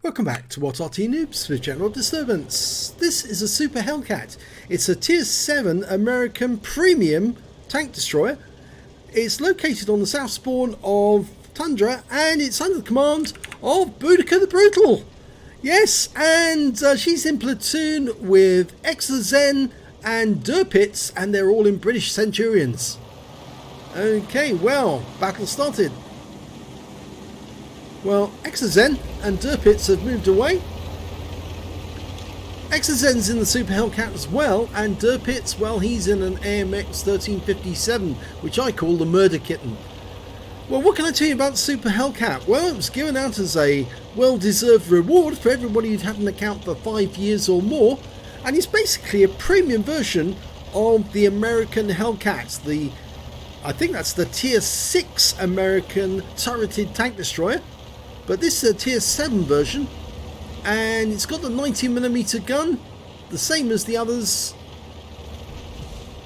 Welcome back to What Arty Noobs with General Disturbance. This is a Super Hellcat. It's a Tier 7 American Premium Tank Destroyer. It's located on the south spawn of Tundra and it's under the command of Boudica the Brutal. Yes, and she's in platoon with Aslains and Derpits, and they're all in British Centurions. Okay, well, battle started. Well, Aslains and Derpits have moved away. Aslains in the Super Hellcat as well, and Derpits, well, he's in an AMX 1357, which I call the Murder Kitten. Well, what can I tell you about the Super Hellcat? Well, it was given out as a well-deserved reward for everybody who'd had an account for 5 years or more, and it's basically a premium version of the American Hellcat. I think that's the Tier 6 American turreted tank destroyer. But this is a Tier 7 version, and it's got the 90mm gun, the same as the others.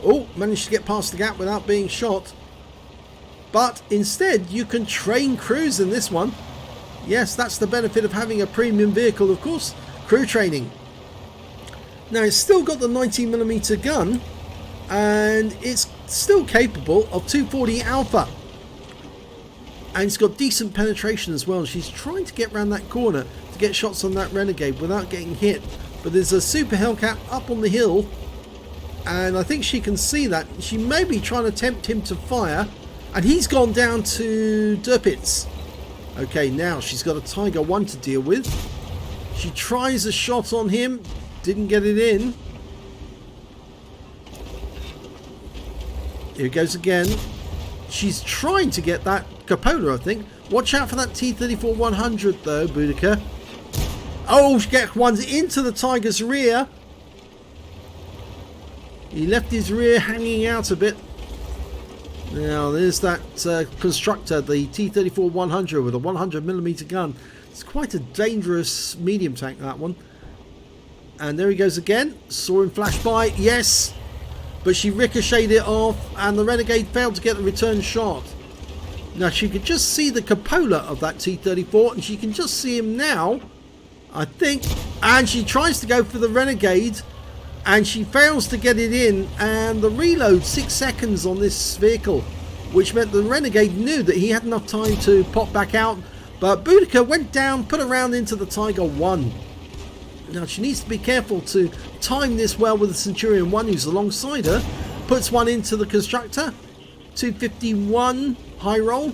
Oh, managed to get past the gap without being shot. But instead, you can train crews in this one. Yes, that's the benefit of having a premium vehicle, of course, crew training. Now, it's still got the 90mm gun, and it's still capable of 240 Alpha. And it's got decent penetration as well. She's trying to get around that corner to get shots on that Renegade without getting hit. But there's a Super Hellcat up on the hill, and I think she can see that. She may be trying to tempt him to fire, and he's gone down to Derpits. Okay, now she's got a Tiger 1 to deal with. She tries a shot on him, didn't get it in. Here it goes again. She's trying to get that Cupola, I think. Watch out for that T-34-100 though, Boudica. Oh, she gets one into the Tiger's rear. He left his rear hanging out a bit. Now there's that constructor, the T-34-100 with a 100mm gun. It's quite a dangerous medium tank, that one. And there he goes again. Saw him flash by. Yes! But she ricocheted it off, and the Renegade failed to get the return shot. Now she could just see the cupola of that T-34, and she can just see him now, I think. And she tries to go for the Renegade, and she fails to get it in, and the reload 6 seconds on this vehicle, which meant the Renegade knew that he had enough time to pop back out. But Boudica went down, put a round into the Tiger 1. Now she needs to be careful to time this well with the Centurion 1 who's alongside her. Puts one into the constructor. 251 high roll.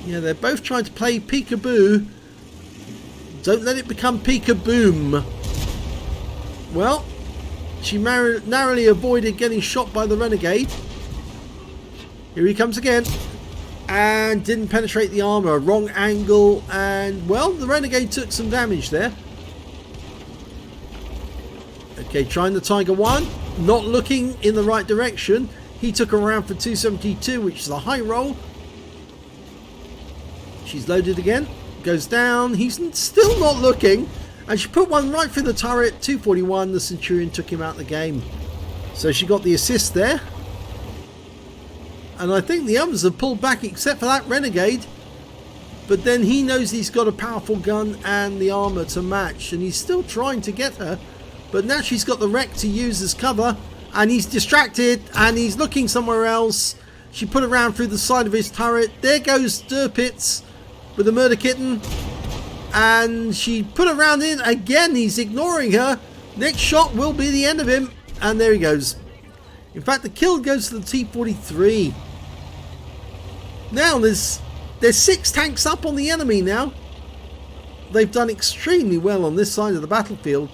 Yeah, they're both trying to play peekaboo. Don't let it become peekaboom. Well, she narrowly avoided getting shot by the Renegade. Here he comes again. And didn't penetrate the armor. Wrong angle, and well, the Renegade took some damage there. Okay, trying the Tiger 1, not looking in the right direction. He took her around for 272, which is a high roll. She's loaded again, goes down. He's still not looking, and she put one right through the turret. 241. The Centurion took him out of the game, so she got the assist there. And I think the others have pulled back except for that Renegade. But then he knows he's got a powerful gun and the armor to match. And he's still trying to get her. But now she's got the wreck to use as cover. And he's distracted and he's looking somewhere else. She put it round through the side of his turret. There goes Derpits with the Murder Kitten. And she put it round in again. He's ignoring her. Next shot will be the end of him. And there he goes. In fact, the kill goes to the T-43. Now there's 6 tanks up on the enemy now. They've done extremely well on this side of the battlefield.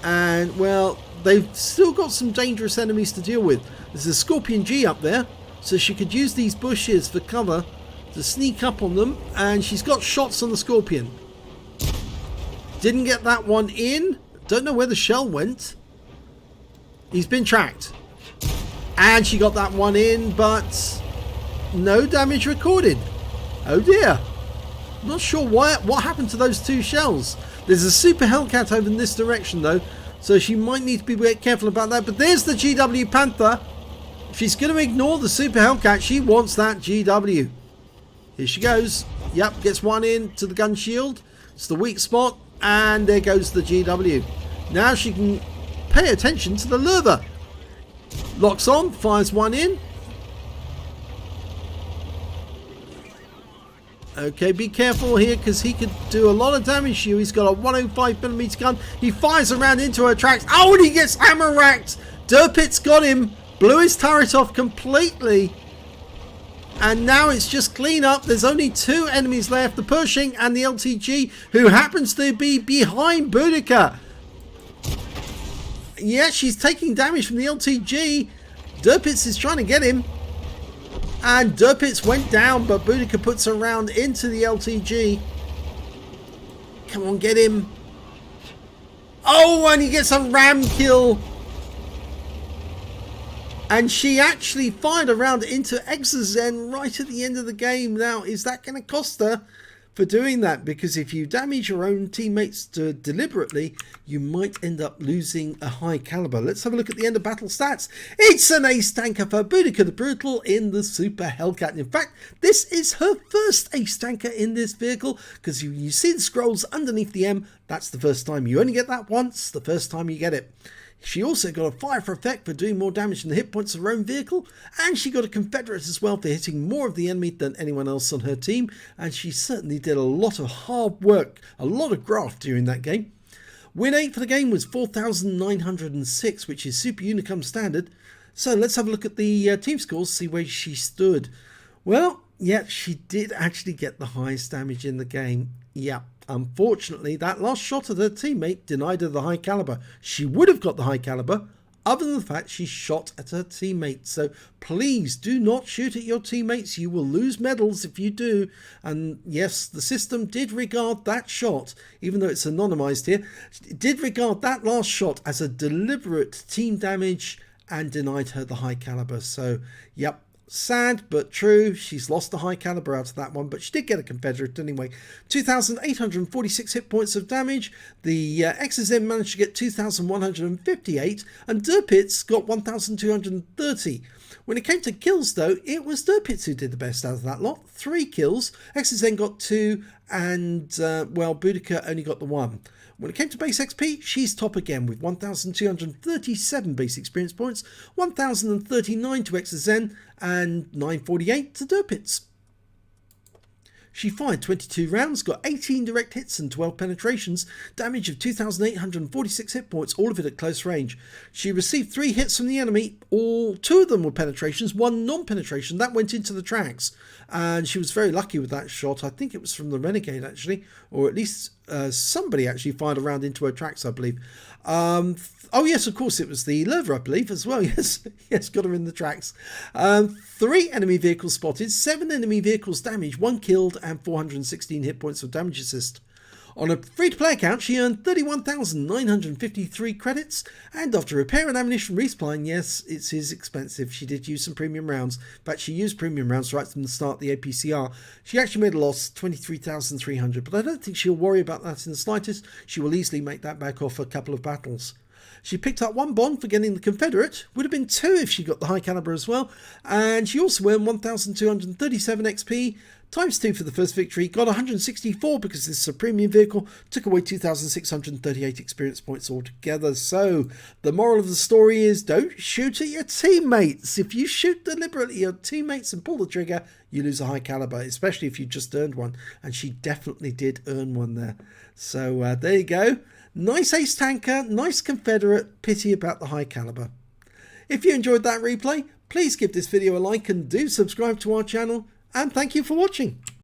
And, well, they've still got some dangerous enemies to deal with. There's a Scorpion G up there, so she could use these bushes for cover to sneak up on them. And she's got shots on the Scorpion. Didn't get that one in. Don't know where the shell went. He's been tracked. And she got that one in, but no damage recorded. Oh dear. Not sure what happened to those 2 shells. There's a Super Hellcat over in this direction though, so she might need to be a bit careful about that. But there's the GW Panther. If she's going to ignore the Super Hellcat, she wants that GW. Here she goes. Yep, gets one in to the gun shield. It's the weak spot, and there goes the GW. Now she can pay attention to the lurver. Locks on, fires one in. Okay, be careful here because he could do a lot of damage to you. He's got a 105mm gun. He fires around into her tracks. Oh, and he gets hammer racked. Derpit's got him. Blew his turret off completely. And now it's just clean up. There's only 2 enemies left. The Pershing and the LTG, who happens to be behind Boudica. Yeah, she's taking damage from the LTG. Derpitz is trying to get him. And Derpitz went down, but Boudica puts a round into the LTG. Come on, get him. Oh, and he gets a ram kill. And she actually fired a round into Exozen right at the end of the game. Now, is that going to cost her for doing that? Because if you damage your own teammates deliberately, you might end up losing a high caliber. Let's have a look at the end of battle stats. It's an ace tanker for Boudica the Brutal in the Super Hellcat. In fact, this is her first ace tanker in this vehicle, because you see the scrolls underneath the M. That's the first time. You only get that once, the first time you get it. She also got a fire for effect for doing more damage than the hit points of her own vehicle, and she got a Confederate as well for hitting more of the enemy than anyone else on her team, and she certainly did a lot of hard work, a lot of graft during that game. Win 8 for the game was 4,906, which is Super Unicum standard. So let's have a look at the team scores, see where she stood. Well, yeah, she did actually get the highest damage in the game. Yeah. Unfortunately, that last shot at her teammate denied her the high caliber. She would have got the high caliber, other than the fact she shot at her teammate. So please do not shoot at your teammates. You will lose medals if you do. And yes, the system did regard that shot, even though it's anonymized here, it did regard that last shot as a deliberate team damage and denied her the high caliber. So, yep. Sad but true, she's lost the high caliber out of that one, but she did get a Confederate anyway. 2,846 hit points of damage. The XSM managed to get 2,158, and Derpitz got 1,230. When it came to kills, though, it was Derpitz who did the best out of that lot. 3 kills. XSN got 2, and, well, Boudica only got the 1. When it came to base XP, she's top again with 1,237 base experience points, 1,039 to XSN, and 948 to Derpitz. She fired 22 rounds, got 18 direct hits and 12 penetrations, damage of 2,846 hit points, all of it at close range. She received 3 hits from the enemy, 2 of them were penetrations, 1 non-penetration, that went into the tracks. And she was very lucky with that shot. I think it was from the Renegade actually, or at least somebody actually fired a round into her tracks, I believe. Oh yes, of course, it was the Lurver, I believe, as well. Yes, yes, got her in the tracks. 3 enemy vehicles spotted, 7 enemy vehicles damaged, 1 killed, and 416 hit points of damage assist. On a free-to-play account, she earned 31,953 credits, and after repair and ammunition resupplying, yes, it is expensive. She did use some premium rounds. In fact, she used premium rounds right from the start of the APCR. She actually made a loss, 23,300, but I don't think she'll worry about that in the slightest. She will easily make that back off a couple of battles. She picked up 1 bond for getting the Confederate. Would have been 2 if she got the high caliber as well. And she also earned 1,237 XP, times 2 for the first victory. Got 164 because this is a premium vehicle. Took away 2,638 experience points altogether. So the moral of the story is don't shoot at your teammates. If you shoot deliberately at your teammates and pull the trigger, you lose a high caliber, especially if you just earned one. And she definitely did earn one there. So there you go. Nice ace tanker, nice Confederate, pity about the high caliber. If you enjoyed that replay, please give this video a like and do subscribe to our channel, and thank you for watching.